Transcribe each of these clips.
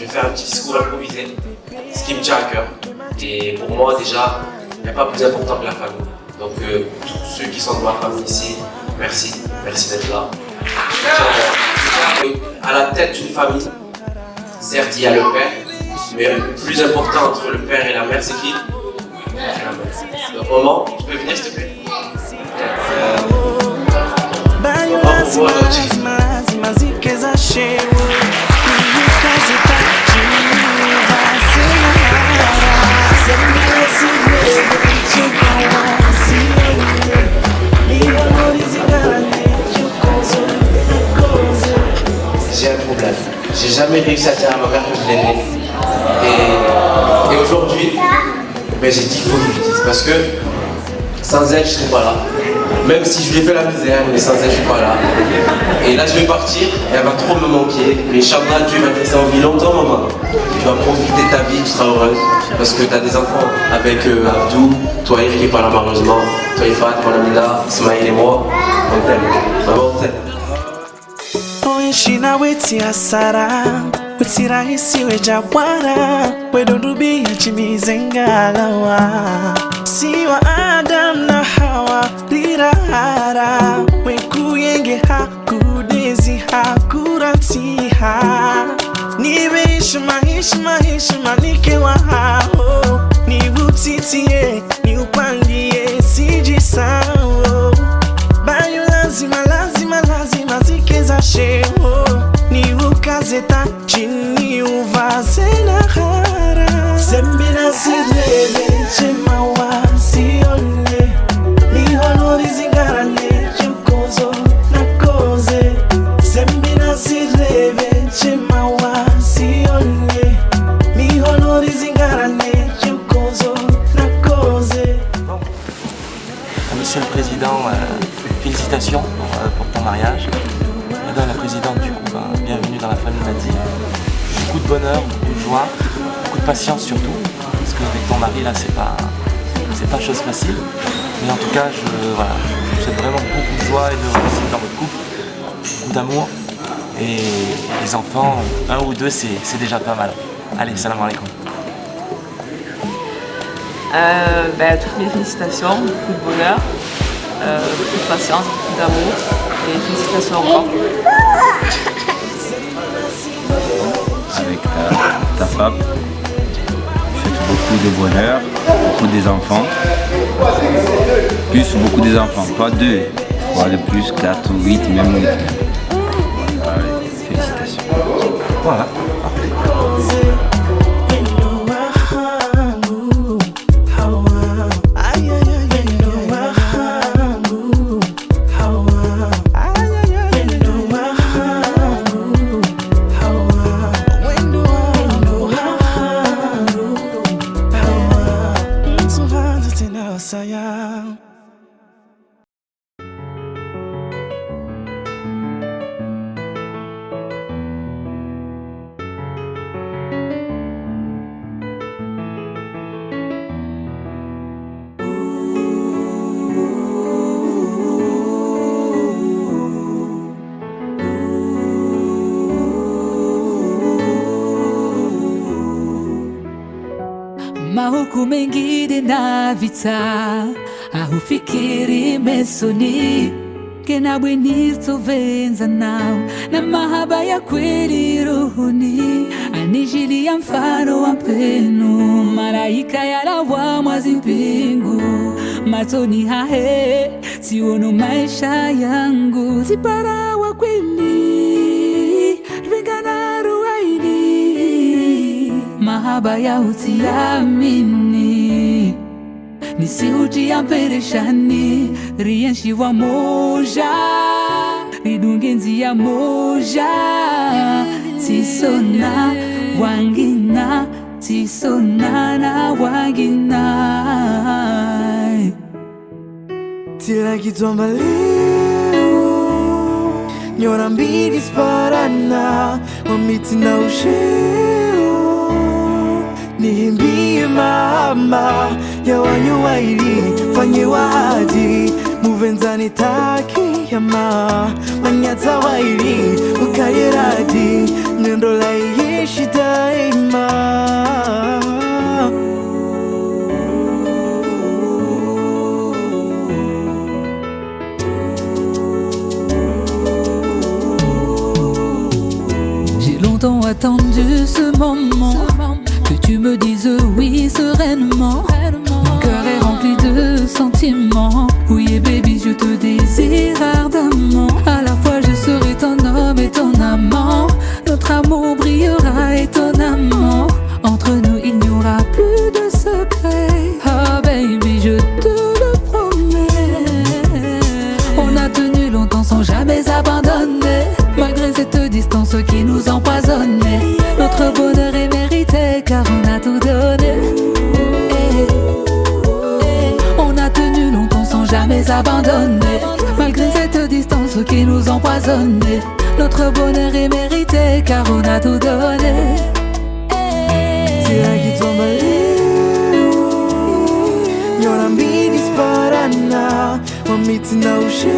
je vais faire un petit discours improvisé, ce qui me tient à cœur. Et pour moi, déjà, il n'y a pas plus important que la famille. Donc, tous ceux qui sont de ma famille ici, merci d'être là. À la tête d'une famille, certes, il y a le père, mais le plus important entre le père et la mère, c'est qui? La mère. Donc, maman, tu peux venir, s'il te plaît? J'ai un problème. J'ai jamais réussi à dire à ma mère que je l'aimais. Et aujourd'hui, j'ai dit qu'il faut que je le dise. Parce que sans elle, je ne serais pas là. Même si je lui ai fait la misère, mais sans elle, je ne suis pas là. Et là, je vais partir, et elle va trop me manquer. Mais Inch'Allah, Dieu va te laisser en vie longtemps, maman. Tu vas profiter de ta vie, tu seras heureuse. Parce que tu as des enfants avec Abdou, toi, Eric n'est pas là malheureusement, toi, Ifat, mon Amina, Ismaël et moi. On t'aime. Maman, on t'aime. Shina weti asara, weti rahisi wejawara, wedondubi chimizengalawa. Siwa Adam na Hawa, lirara, wekuyenge hakudezi hakuratiha. Niwe hishma nikewa hao, ni utitie, ni upangie, sijisao. Bayo lazima zikeza sheho, ni ukazeta chini uvaze na hara. Sembina zirele chema wasione, ni honori zingarane chukozo na koze. Sembina zirele chema wasione, ni honori zingarane chukozo na koze. Monsieur le Président, félicitations pour ton mariage. Madame la Présidente, du coup, bienvenue dans la famille Madzi. Beaucoup de bonheur, beaucoup de joie, beaucoup de patience surtout, parce qu'avec ton mari là, c'est pas chose facile. Mais en tout cas, je vous souhaite vraiment beaucoup de joie et de réussite dans votre couple, beaucoup d'amour. Et les enfants, un ou deux, c'est déjà pas mal. Allez, salam alaikum. Toutes mes félicitations, beaucoup de bonheur, beaucoup de patience, beaucoup d'amour et félicitations encore. Avec ta femme, je souhaite beaucoup de bonheur, beaucoup des enfants, plus beaucoup des enfants, pas deux, faut aller plus, 4 ou 8, même 8. Voilà, félicitations. Voilà. Mahuku mengine na vita, ahufikiri mesoni, kena bwenizo venza nao, na mahaba ya kweli rohoni, anijilia mfano wa mpenu, malaika ya lawama zimpingu, matoni hahe, siono maisha yangu, zipara wa kweli, vingana ruwaini, mahaba ya utiamini, nisihutia pereshani, rienshi wa moja, ridungenzi ya moja, tisona wangina, tisona na wangina. Tira kitwamba leo, nyora mbili sparana, wamiti na usheo, nihimbie mama ya wanyowa ili fanye wadi, muvenzani taki yama, manyata wa ili ukayeradi, nendo la iye ishi daima. J'ai longtemps attendu ce moment, que tu me dises oui sereinement. Mon cœur est rempli de sentiments. Oui baby, je te désire ardemment. À la fois je serai ton homme et ton amant. Notre amour brillera étonnamment. Entre nous il n'y aura plus de secret. Oh baby, je te le promets. On a tenu longtemps sans jamais abandonner, malgré cette distance qui nous empoisonnait. Notre bonheur est mérité car on a tout donné. On a tenu longtemps sans jamais abandonner, malgré cette distance qui nous empoisonnait. Notre bonheur est mérité car on a tout donné. Nyora mbili sparana, wamiti na usheu.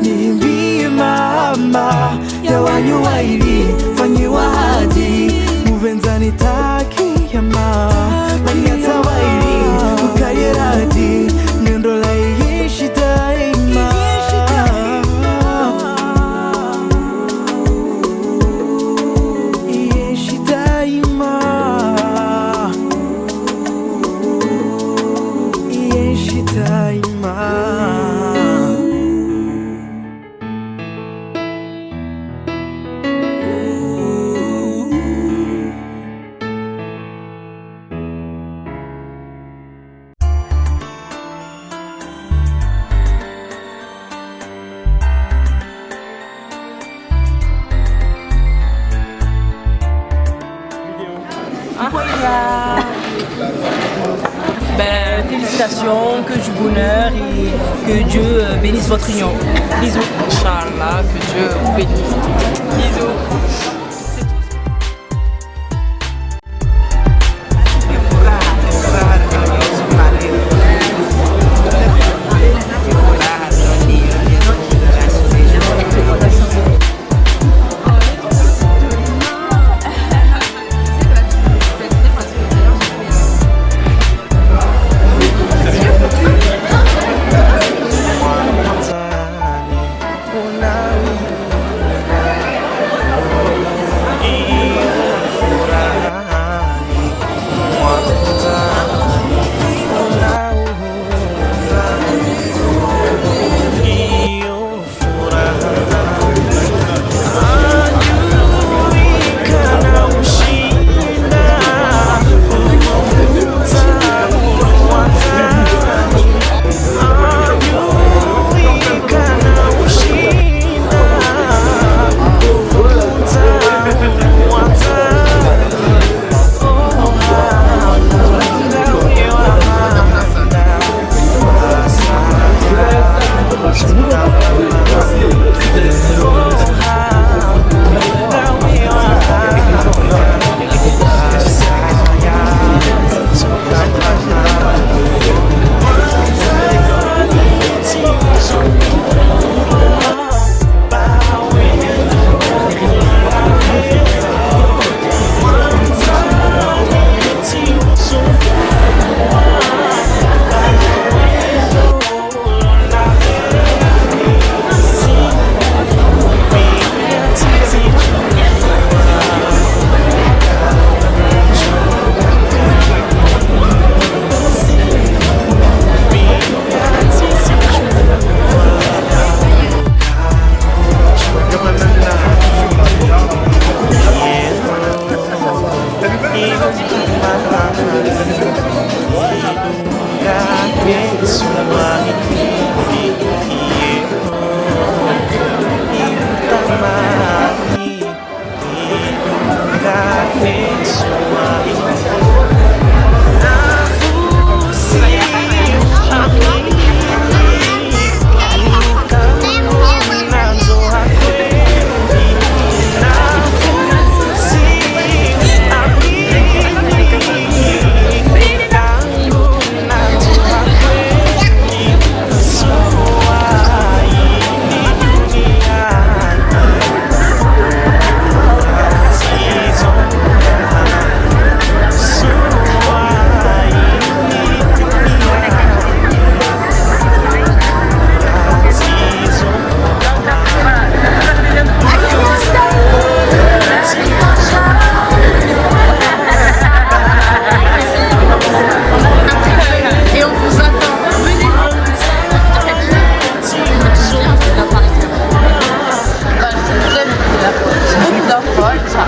Niimbie mama, ya wanyu waili, fanyiwa hadi. Muvenzani taki ya ma, manyata waili, ukaye radi. Nendo la ishi daima. Ishi daima. Ishi daima. Ben, félicitations, que du bonheur et que Dieu bénisse votre union. Bisous. Inch'Allah, que Dieu vous bénisse. Bisous.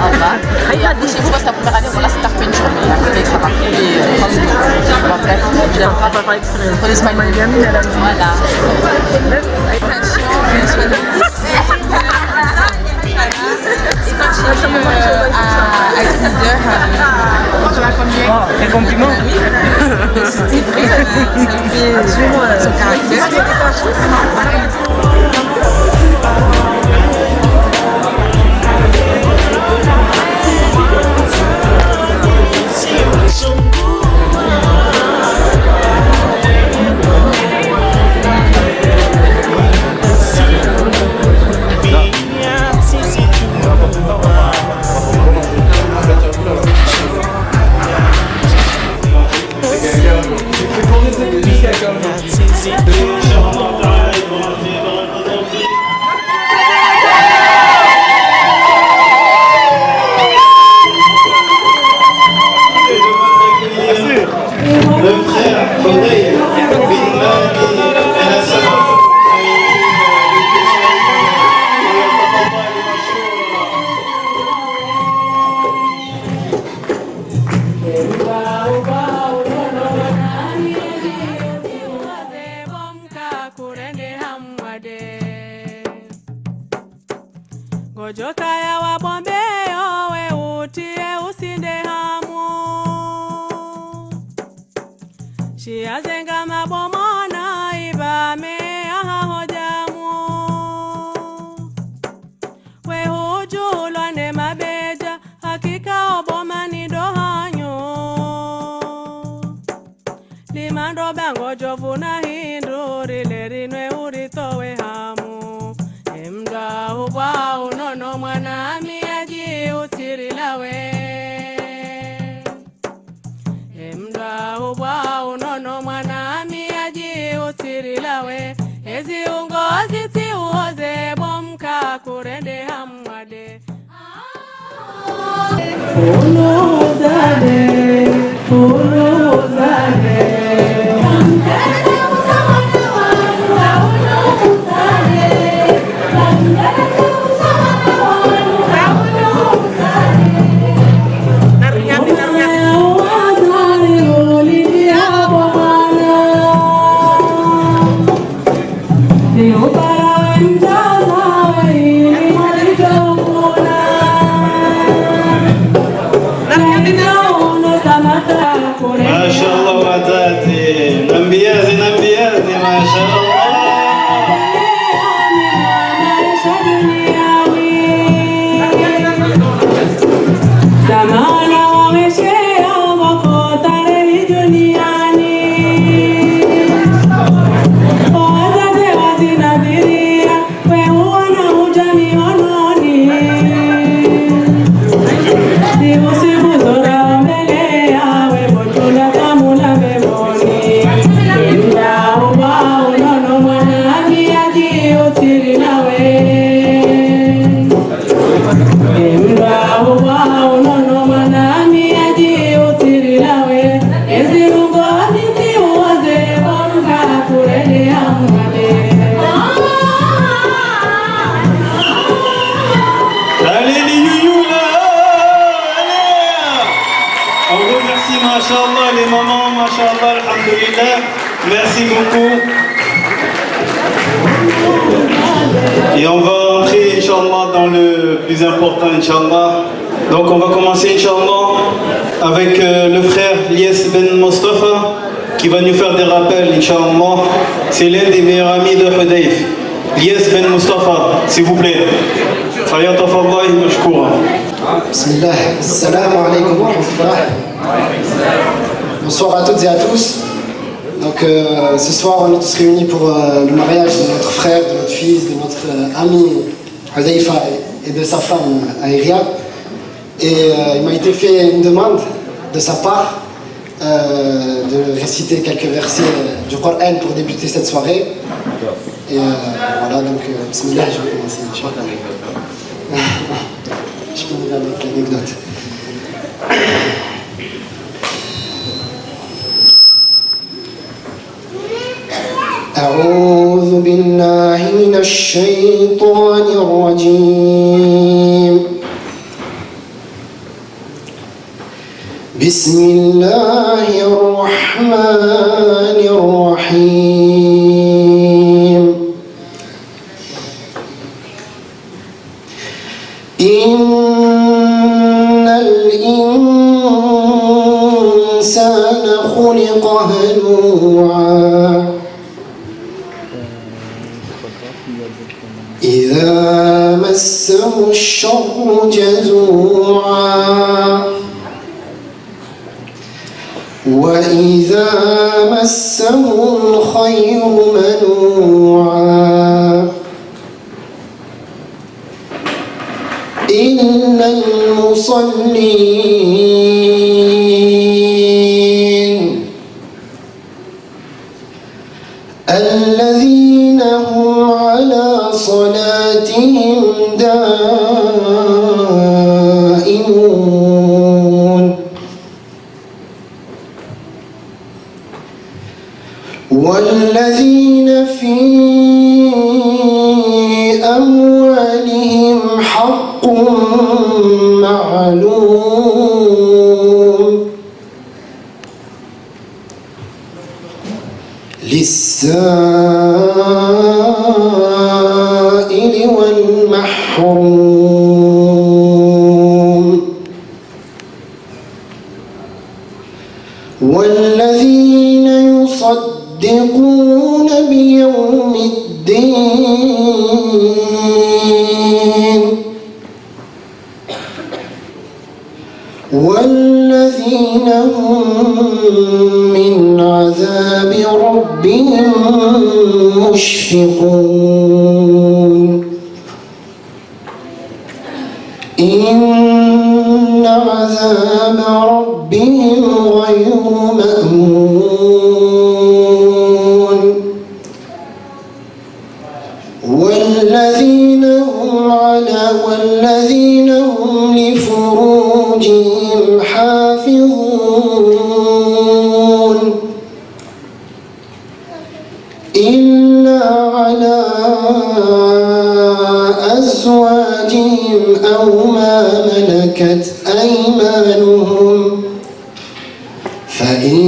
Inch'Allah. Et la prochaine fois, c'est la première année, voilà, c'est tard une journée. Après, ça va couler comme tout. Bref, j'aimerais pas parler pour les smileys. Voilà. Et continue à être leader. Quel compliment. Oui, c'est vrai, ça fait son caractère. Gojotaya wa bombeo we utie usinde hamu Shiazenga mabomona ibame aha hojamu We hujulwa ne mabeja hakika oboma ni dohanyo Limando bango jovuna hinduri lerinwe uritowe hamu Emda hubwa unono mwana miaji usirilawe Emda hubwa unono mwana miaji usirilawe Ezi ungozi ti uoze bomka kurende hamwade Uluzade, uluzade ما شاء الله وعزاتي نبيازي ما شاء الله Les mamans, machallah, alhamdoulilah, merci beaucoup. Et on va entrer, Inch'Allah, dans le plus important, Inch'Allah. Donc on va commencer, Inch'Allah, avec le frère Lies Ben Mustafa, qui va nous faire des rappels, Inch'Allah. C'est l'un des meilleurs amis de Hudayf. Lies Ben Mustafa, s'il vous plaît. Fayatafallahi mashkoura. Bismillah, assalamu alaikum wa rahmatullah. Bonsoir à toutes et à tous. Donc ce soir on est tous réunis pour le mariage de notre frère, de notre fils, de notre ami Hudayfa et de sa femme Aïria. Et il m'a été fait une demande de sa part de réciter quelques versets du Coran pour débuter cette soirée. Et voilà, donc bismillah, je vais commencer. Je peux vous avec l'anecdote. أعوذ بالله من الشيطان الرجيم بسم الله الرحمن الرحيم إن الإنسان خلق هلوعا إذا مسه الشر جزوعا وإذا مسه الخير منوعا إلا المصلين الذين هم على صلاتهم دائمون والذين في أموالهم حق معلوم للسائل والمحروم والذين يصدقون بيوم الدين والذين هم من عذاب ربهم مشفقون إن عذاب ربهم غير مأمون والذين هم لفروجهم حافظون إلا على أزواجهم أو ما ملكت أيمانهم فإنهم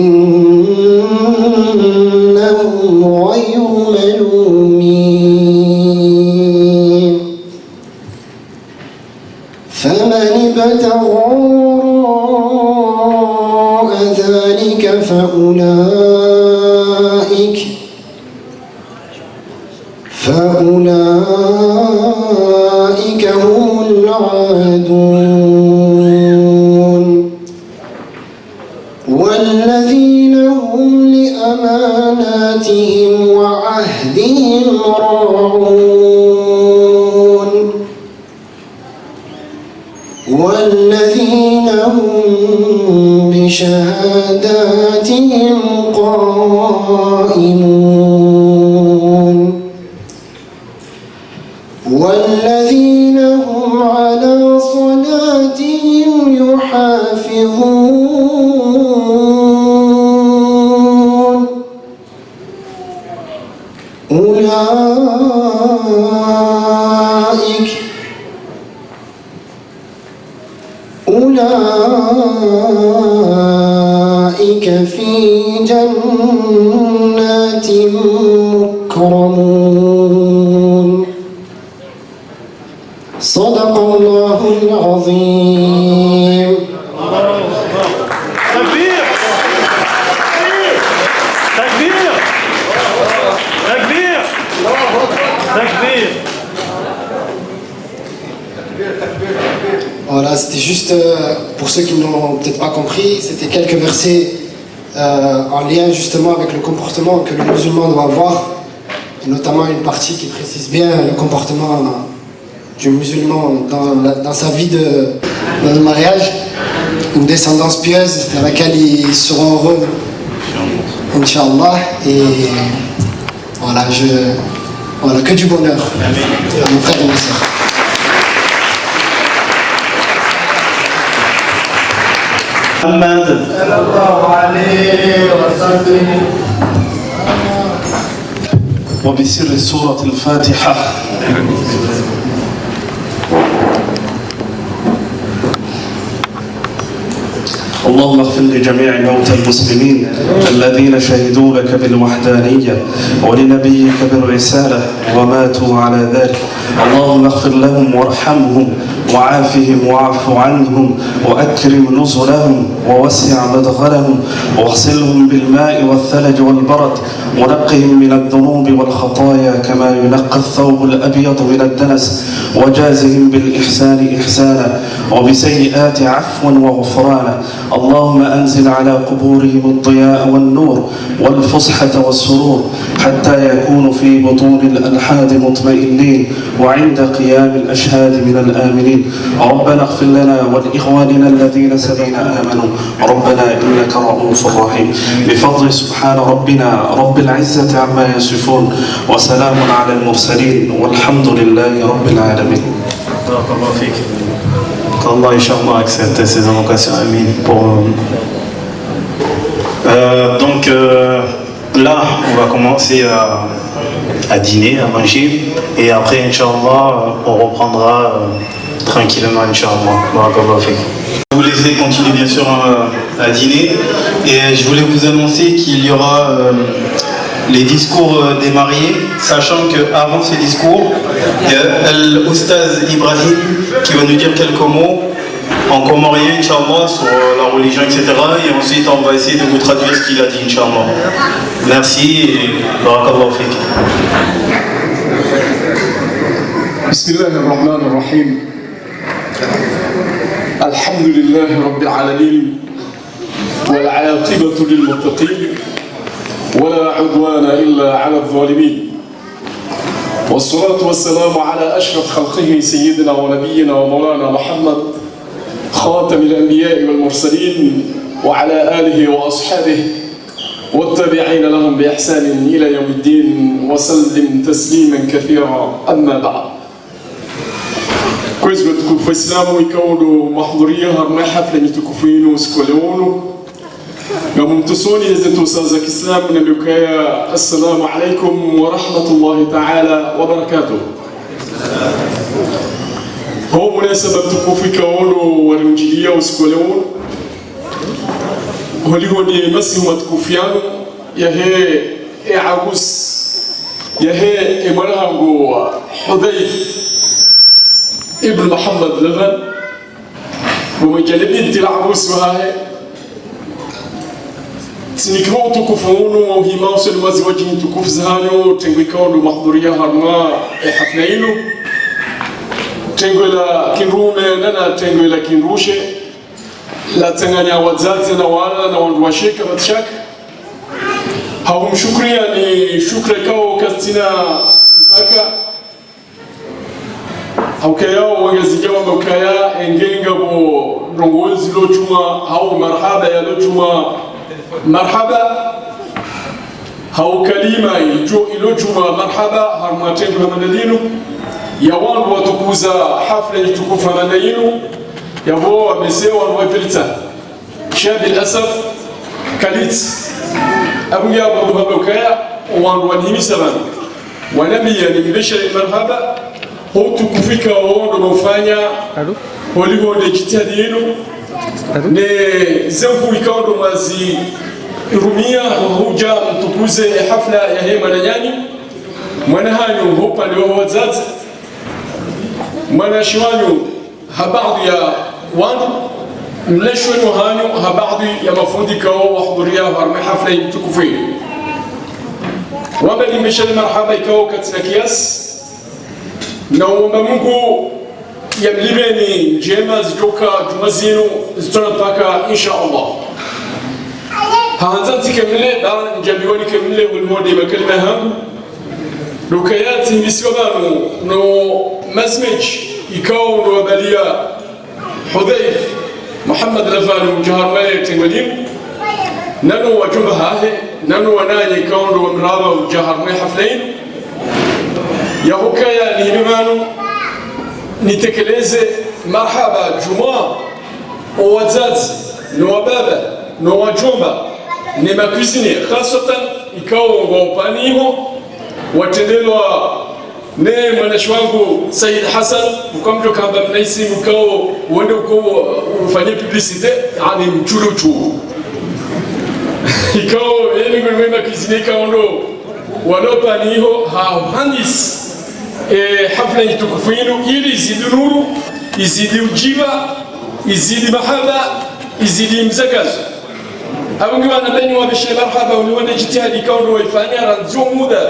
غير ملومين فمن ابتغى وراء ذلك فأولئك هم العادون والذين هم لأماناتهم وعهدهم راعون والذين هم بشهاداتهم قائمون والذين هم على صلاتهم يحافظون أولئك في جنات مكرمون صدق الله العظيم. تكبير تكبير تكبير تكبير. Voilà, c'était juste pour ceux qui n'ont peut-être pas compris, c'était quelques versets en lien justement avec le comportement que le musulman doit avoir, et notamment une partie qui précise bien le comportement du musulman dans sa vie dans le mariage, une descendance pieuse dans laquelle ils seront heureux, Inch'Allah, et voilà, que du bonheur à nos frères et nos sœurs. محمد صلى الله عليه وسلم وبسر سورة الفاتحة. اللهم اغفر لجميع موتى المسلمين الذين شهدوا لك بالوحدانية ولنبيك بالرسالة وماتوا على ذلك. اللهم اغفر لهم وارحمهم وعافهم واعف عنهم وأكرم نزلهم ووسع مدخلهم واغسلهم بالماء والثلج والبرد ونقهم من الذنوب والخطايا كما ينقى الثوب الأبيض من الدنس وجازهم بالإحسان إحسانا وبسيئات عفوا وغفرانا. اللهم أنزل على قبورهم الضياء والنور والفسحة والسرور حتى يكونوا في بطون الألحاد مطمئنين وعند قيام الأشهاد من الآمنين. ربنا اغفر لنا ولإخواننا الذين سبقونا آمنوا ربنا إنك رؤوف رحيم. بفضل سبحان ربنا رب العزة عما يصفون وسلام على المرسلين والحمد لله رب العالمين. بارك الله فيك. Allah Inch'Allah accepte ces invocations. Amin. Donc là, on va commencer à dîner, à manger, et après Inch'Allah, on reprendra tranquillement Inch'Allah. Barakallahu fik. Je vous laisser continuer bien sûr à dîner, et je voulais vous annoncer qu'il y aura les discours des mariés, sachant qu'avant ces discours, il y a l'Oustaz Ibrahim qui va nous dire quelques mots en comorien, Inch'Allah, sur la religion, etc. Et ensuite, on va essayer de vous traduire ce qu'il a dit, Inch'Allah. Merci et barakallahu fik. Bismillahirrahmanirrahim. Alhamdulillahi Rabbil Alamin. والعاقبة للمتقين ولا عدوان إلا على الظالمين والصلاة والسلام على أشرف خلقه سيدنا ونبينا ومولانا محمد خاتم الأنبياء والمرسلين وعلى آله وأصحابه والتابعين لهم بإحسان إلى يوم الدين وسلم تسليما كثيرا. أما بعد. كويس بتكون إسلام يكونوا محضورية هرنا حفلة نتكفين وسكولونو وممتسوني إذا توصل إسلام من الوكاية. السلام عليكم ورحمة الله تعالى وبركاته. هو مناسبة تكوفي كونو ورنجلية وسكولون هوليهوني مسيح متكوفيانو يهي عروس يهي إمرهنغو حذيف ابن محمد لغن ومجالبين العروس وهاي تنكرو تكوفونو وهيما وسلما زواجين تكوف زهانو تنكرو محضورية هرما حفلينو tengwela kinrume nana tengwela kinrushe la tanganya wazazi na wana na wandu washika batshaka hawumshukria ni shukra kao kastina mpaka haukayao wangazijawa mbukaya engenga bo rongozi lochuma hau marhaba ya lochuma marhaba hau kalima ilochuma marhaba harmatendu hamanadinu ya wandu watukuza hafla tukufu na yinu yabo wamesewa wapelita shabil asaf kalit abu ya abu babukaya wandu wanhimisa bana wanabia ni bishara marhaba hotu kufika wandu mufanya holiho de jitihadi yenu ne zanfu ikaondo mazi rumia huja mtukuze hafla ya hema na nyani mwana hanyu hopa ndio wazazi مناشوانو هبعض يا وان مناشوانو هانو هبعض يا مفروض كاو وحضوريا هرمي حفلة تكوفين وبني مشل مرحبا كاو كتنكياس نو ممكو يمليني جيماز جوكا جمازينو زترباكا ان شاء الله هانزانتي كملي دار جابيوني كملي والمودي بكلمه هانو لوكايات ميسيوبانو نو مسمج يكون وبليا حذيف محمد لفانو جهر ماي تنودين نانو وجبها نانو وناني يكون ومرابا وجهر ماي حفلين يا هوكايا نيمانو نتكليزي مرحبا جمعة ووزاز نو بابا نو جومبا نما كوزيني خاصة يكون وبانيهو وتدلوا ne mwanashi wangu Said Hassan ukamjo kamba mnaisi mkao uende uko ufanye publicite yani mchuruchu ikao yani ngwema kizinika ondo wanopa niho hahandis hafla itukufu yenu ili izidi nuru izidi ujiba izidi mahaba izidi mzakazo abungi wana beni wabishe marhaba uliwende jitihadi kaundo waifanya ranzo muda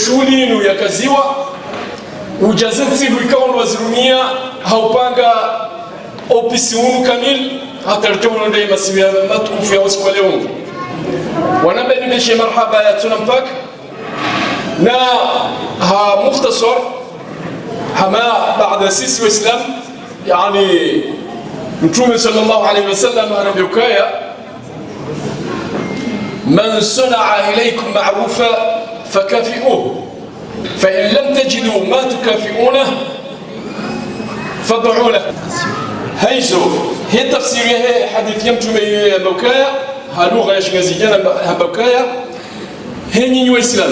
shughuli yenu yakaziwa ujazeti ikaundo wazirumia haupanga opisi unu kamil hata rjono ndai masiwia matukufu ya usiku leo wana beni bishe marhaba ya tunampak na ها مختصر حما بعد سيسي وإسلام يعني نتوم صلى الله عليه وسلم أنا بوكايا من صنع إليكم معروفا فكافئوه فإن لم تجدوا ما تكافئونه فادعوا له هيزو هي تفسير هي حديث يمتم بوكايا هلوغا يشغزيجانا بوكايا هني نيو إسلام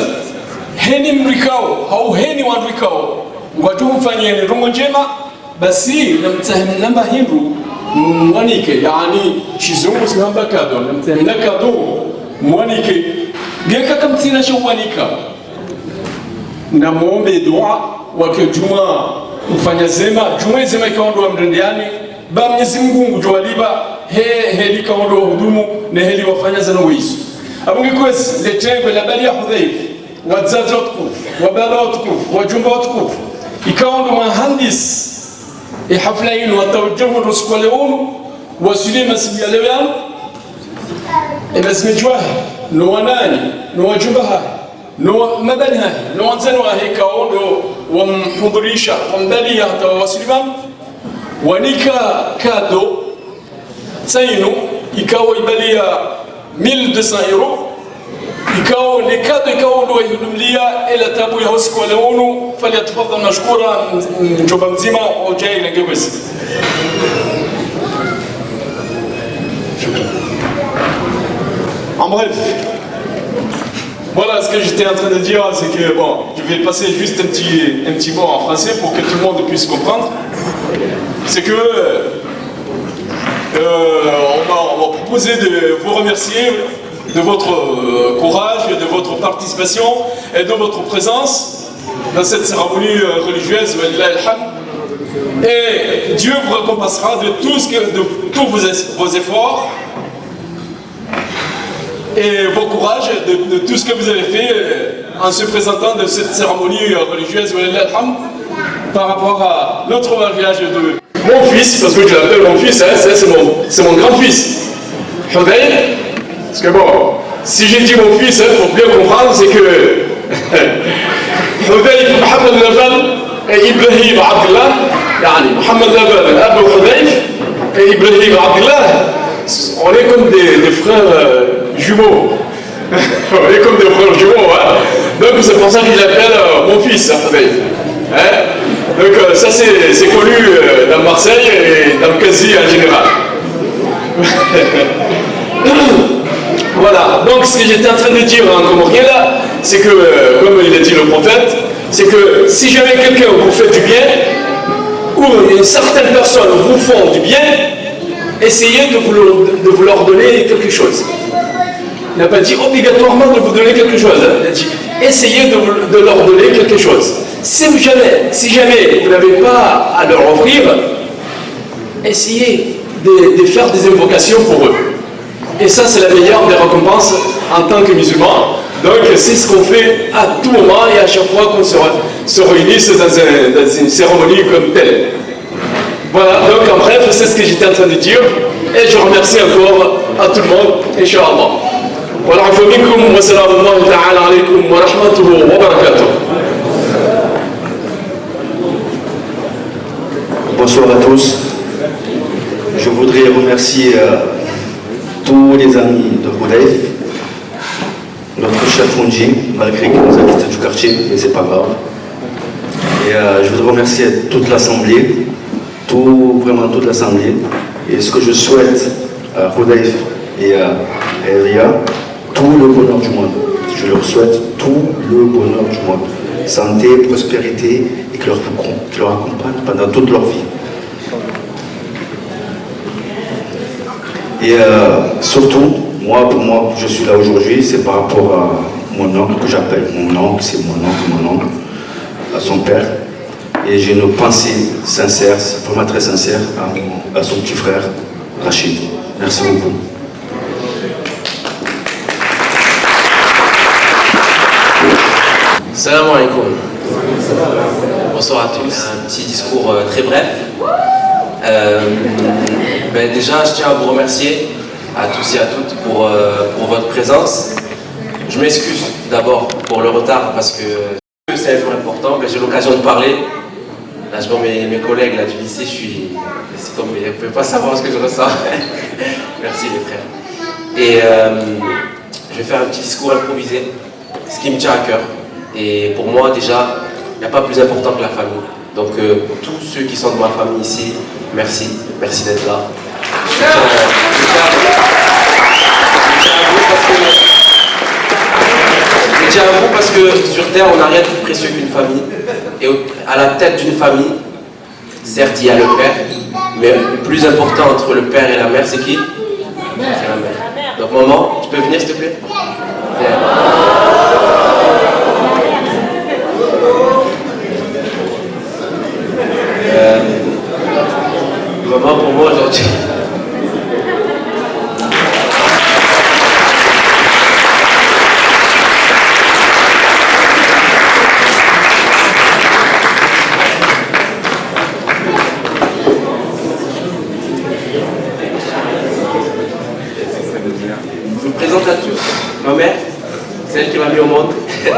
heni mrikao au heni wandrikao wajumfanyeni rungo njema basi namtahimnamba hindu mwanike yani shizungu sinamba kado namtahimna kado mwanike geka kamtina shwanika na muombe dua wake juma ufanya zema juma zema ikaondoa mrendiani ba Mwenyezi Mungu jwaliba heli kaondoa hudumu na heli wafanya zana wizo abungi kwezi letengwe la bali ya Hudhaif wazazi watukufu wababa watukufu wajumba watukufu ikawa ndo mahandis hafla yenu watawajjahu rusuku leo wasili masibia leo yanu imesmejwa no wanani no wajumba hai no mabani hai no wanzani wa hikao ndo wamhudhurisha wambali hata wasiliman wanika kado tsainu ikawa ibalia 1200 euro ikawa ni kado ikawa ndo ihudumlia ila tabu ya usiku wa leo falyatafadhal mashkura mjomba mzima ojai na gewezi. En bref, voilà ce que j'étais en train de dire, c'est que bon, je vais passer juste un petit mot en français pour que tout le monde puisse comprendre. C'est que on va proposer de vous remercier de votre courage, de votre participation et de votre présence dans cette cérémonie religieuse. Et Dieu vous récompensera de tous vos efforts et vos courages, de tout ce que vous avez fait en se présentant de cette cérémonie religieuse par rapport à notre mariage de mon fils, parce que je l'appelle mon fils, hein, c'est mon grand-fils, Hudayf. Parce que bon, si j'ai dit mon fils, pour bien comprendre, c'est que Hudayf Mohamed Laval et Ibrahim Abdullah, yani Mohamed Laval, Abou Hudayf et Ibrahim Abdullah, on est comme des frères jumeaux. On est comme des frères jumeaux, hein. Donc c'est pour ça qu'il appelle mon fils, Hudayf. Hein? Donc ça c'est connu dans Marseille et dans le quasi en général. Voilà, donc ce que j'étais en train de dire en comorien là, c'est que, comme il a dit le prophète, c'est que si jamais quelqu'un vous fait du bien, ou une certaine personne vous font du bien, essayez de vous leur donner quelque chose. Il n'a pas dit obligatoirement de vous donner quelque chose, il a dit essayez de leur donner quelque chose. Si jamais vous n'avez pas à leur offrir, essayez de faire des invocations pour eux. Et ça, c'est la meilleure des récompenses en tant que musulman. Donc, c'est ce qu'on fait à tout moment et à chaque fois qu'on se réunisse dans une cérémonie comme telle. Voilà, donc en bref, c'est ce que j'étais en train de dire. Et je remercie encore à tout le monde, Inch'Allah. Voilà, wa salamu ta'ala alaykum wa rahmatuhu wa barakatuh. Bonsoir à tous. Je voudrais remercier tous les amis de Hudayf, notre chef Fonji, malgré qu'il nous a quitté du quartier, mais c'est pas grave. Et je voudrais remercier toute l'assemblée, vraiment toute l'assemblée. Et ce que je souhaite à Hudayf et à Elia, tout le bonheur du monde. Je leur souhaite tout le bonheur du monde. santé, prospérité et qui leur accompagne pendant toute leur vie. Et surtout, pour moi, je suis là aujourd'hui, c'est par rapport à mon oncle, que j'appelle mon oncle, c'est mon oncle, à son père. Et j'ai une pensée sincère, vraiment très sincère, à son petit frère, Rachid. Merci beaucoup. Salam alaikum. Bonsoir à tous. Un petit discours très bref. Déjà, je tiens à vous remercier à tous et à toutes pour votre présence. Je m'excuse d'abord pour le retard parce que c'est un jour important. J'ai l'occasion de parler. Là, je vois mes collègues là, du lycée, je suis tombé. Vous ne pouvez pas savoir ce que je ressens. Merci les frères. Et je vais faire un petit discours improvisé, ce qui me tient à cœur. Et pour moi, déjà, il n'y a pas plus important que la famille. Donc, pour tous ceux qui sont de ma famille ici, merci. Merci d'être là. Je tiens à vous parce que sur Terre, on n'a rien de plus précieux qu'une famille. Et à la tête d'une famille, certes, il y a le père, mais le plus important entre le père et la mère, c'est qui? C'est la mère. Donc, maman, tu peux venir, s'il te plaît? Viens. Maman, pour moi aujourd'hui. Je vous présente à tous ma mère, celle qui m'a mis au monde. Je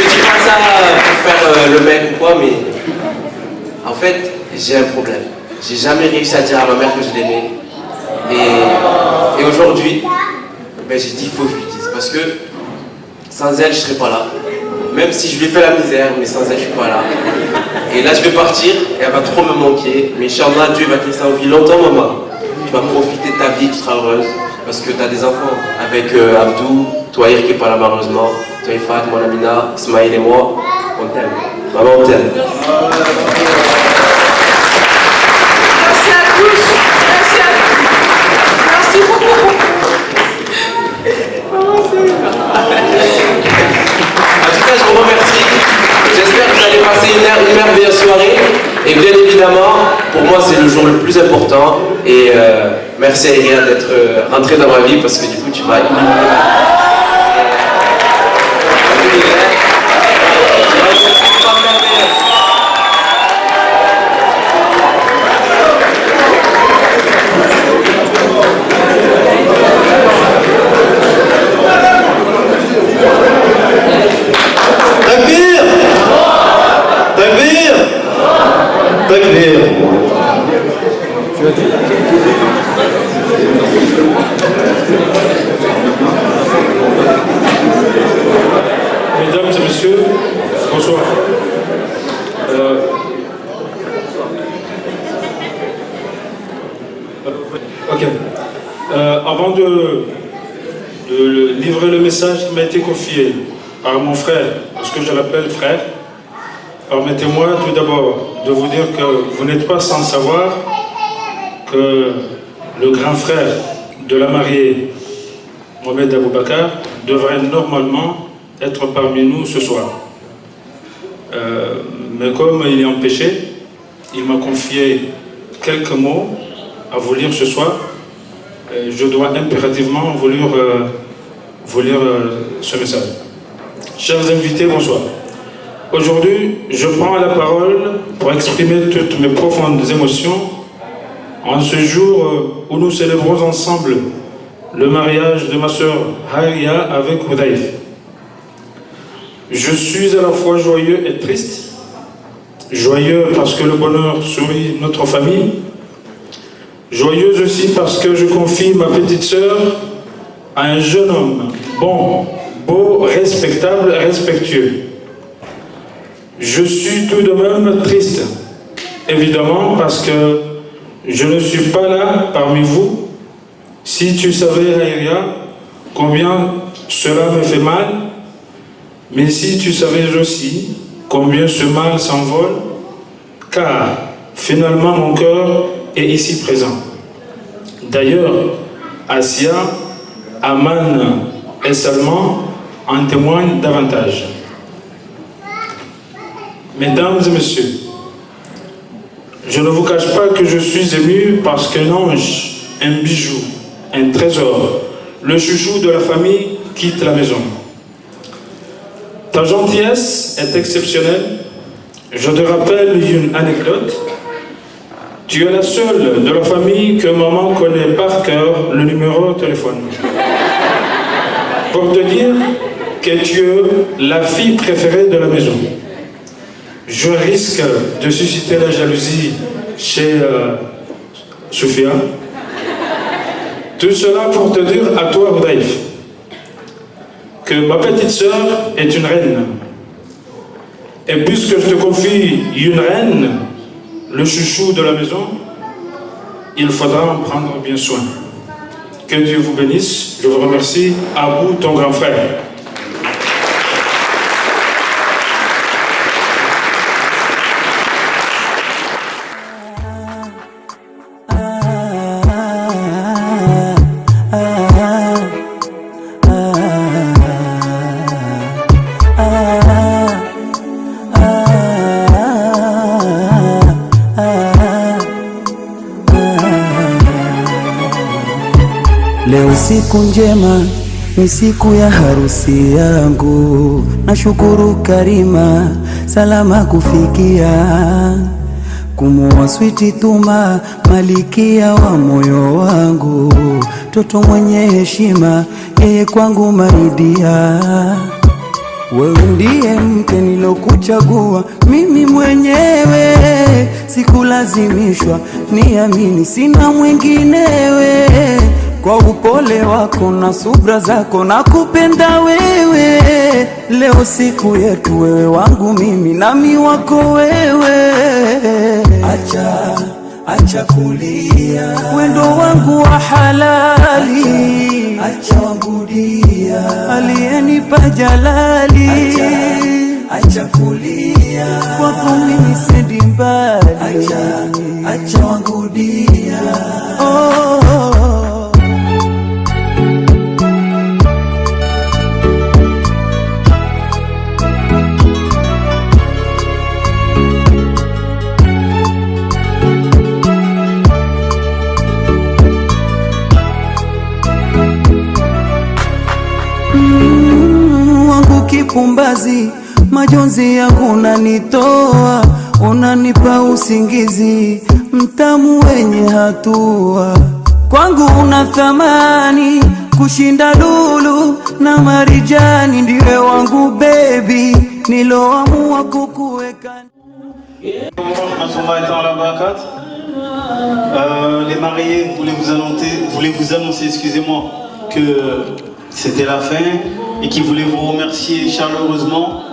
dis pas ça pour faire le mec ou quoi, mais en fait, j'ai un problème. J'ai jamais réussi à dire à ma mère que je l'aimais. Et aujourd'hui, j'ai dit, il faut que je lui dise. Parce que sans elle, je ne serais pas là. Même si je lui ai fait la misère, mais sans elle, je ne suis pas là. Et là, je vais partir, et elle va trop me manquer. Mais Inch'Allah, Dieu va te laisser en vie longtemps, maman. Tu vas profiter de ta vie, tu seras heureuse. Parce que tu as des enfants avec Abdou, Touahir qui n'est pas là malheureusement, toi Ifat, mon Amina, Ismaïl et moi, on t'aime. Maman, on t'aime. Merci à tous. Merci à tous. Merci beaucoup. En tout cas, je vous remercie. J'espère que vous allez passer une merveilleuse soirée. Et bien évidemment, pour moi, c'est le jour le plus important. Et merci à Iria d'être rentrée dans ma vie parce que du coup, tu vas illuminer ma vie. Mesdames et messieurs, bonsoir. Avant de livrer le message qui m'a été confié par mon frère, parce que je l'appelle frère, permettez-moi tout d'abord de vous dire que vous n'êtes pas sans savoir que le grand frère de la mariée, Mohamed Aboubakar, devrait normalement être parmi nous ce soir. Mais comme il est empêché, il m'a confié quelques mots à vous lire ce soir. Je dois impérativement vous lire ce message. Chers invités, bonsoir. Aujourd'hui, je prends la parole pour exprimer toutes mes profondes émotions en ce jour où nous célébrons ensemble le mariage de ma sœur Haria avec Hudayf. Je suis à la fois joyeux et triste. Joyeux parce que le bonheur sourit notre famille. Joyeuse aussi parce que je confie ma petite sœur à un jeune homme bon, beau, respectable, respectueux. Je suis tout de même triste, évidemment, parce que je ne suis pas là parmi vous. Si tu savais, Haïria, combien cela me fait mal, mais si tu savais aussi combien ce mal s'envole, car finalement mon cœur est ici présent. D'ailleurs, Asia, Aman et Salman en témoignent davantage. Mesdames et messieurs, je ne vous cache pas que je suis ému parce qu'un ange, un bijou, un trésor, le chouchou de la famille quitte la maison. Ta gentillesse est exceptionnelle. Je te rappelle une anecdote. Tu es la seule de la famille que maman connaît par cœur le numéro de téléphone. Pour te dire que tu es la fille préférée de la maison. Je risque de susciter la jalousie chez Sophia. Tout cela pour te dire à toi, Hudayf, que ma petite sœur est une reine. Et puisque je te confie une reine, le chouchou de la maison, il faudra en prendre bien soin. Que Dieu vous bénisse. Je vous remercie. À vous, ton grand frère. Leo siku njema, ni siku ya harusi yangu. Nashukuru Karima, salama kufikia. Kumuoa switi Tuma, malikia wa moyo wangu. Toto mwenye heshima, yeye kwangu maidia. Wewe ndiye mke nilokuchagua mimi mwenyewe, sikulazimishwa, niamini sina mwinginewe. Kwa upole wako na subra zako na kupenda wewe. Leo siku yetu, wewe wangu mimi nami wako wewe. Acha kulia, wendo wangu wa halali. Acha wangu dia, aliyenipa jalali. Acha kulia, kwako mimi sendi mbali. Acha wangu dia, wangu kipumbazi, majonzi yangu unanitoa, unanipa usingizi mtamu wenye hatua. Kwangu una thamani kushinda lulu na marijani, ndiwe wangu baby, niloamua kukuweka. Les mariés voulaient vous annoncer, excusez-moi, que c'était la fin et qui voulaient vous remercier chaleureusement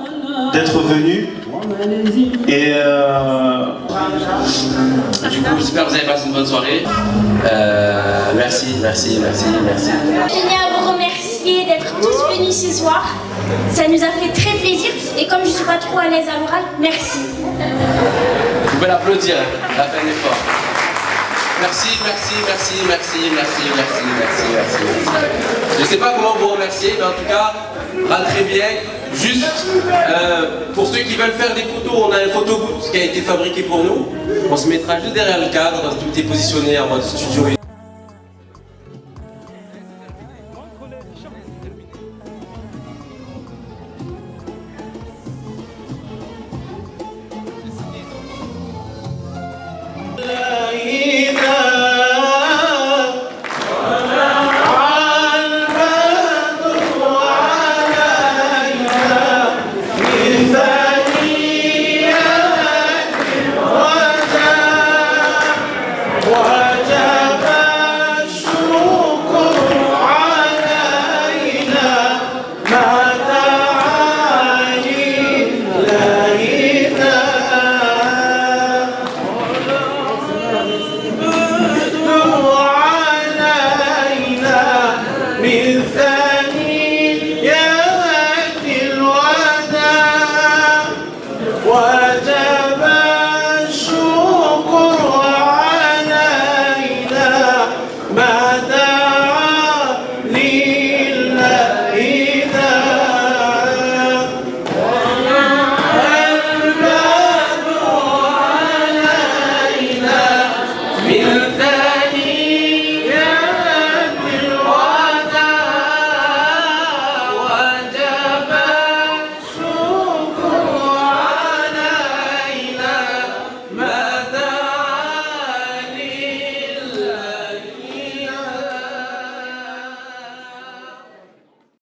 d'être venus. Et du coup, j'espère que vous avez passé une bonne soirée. Merci. Je tenais à vous remercier d'être tous venus ce soir. Ça nous a fait très plaisir. Et comme je ne suis pas trop à l'aise à l'oral, merci. Vous pouvez l'applaudir, la fin est fort. Merci. Je ne sais pas comment vous remercier, mais en tout cas, rentrez bien. Juste, pour ceux qui veulent faire des photos, on a un photobooth qui a été fabriqué pour nous. On se mettra juste derrière le cadre, tout est positionné en mode studio.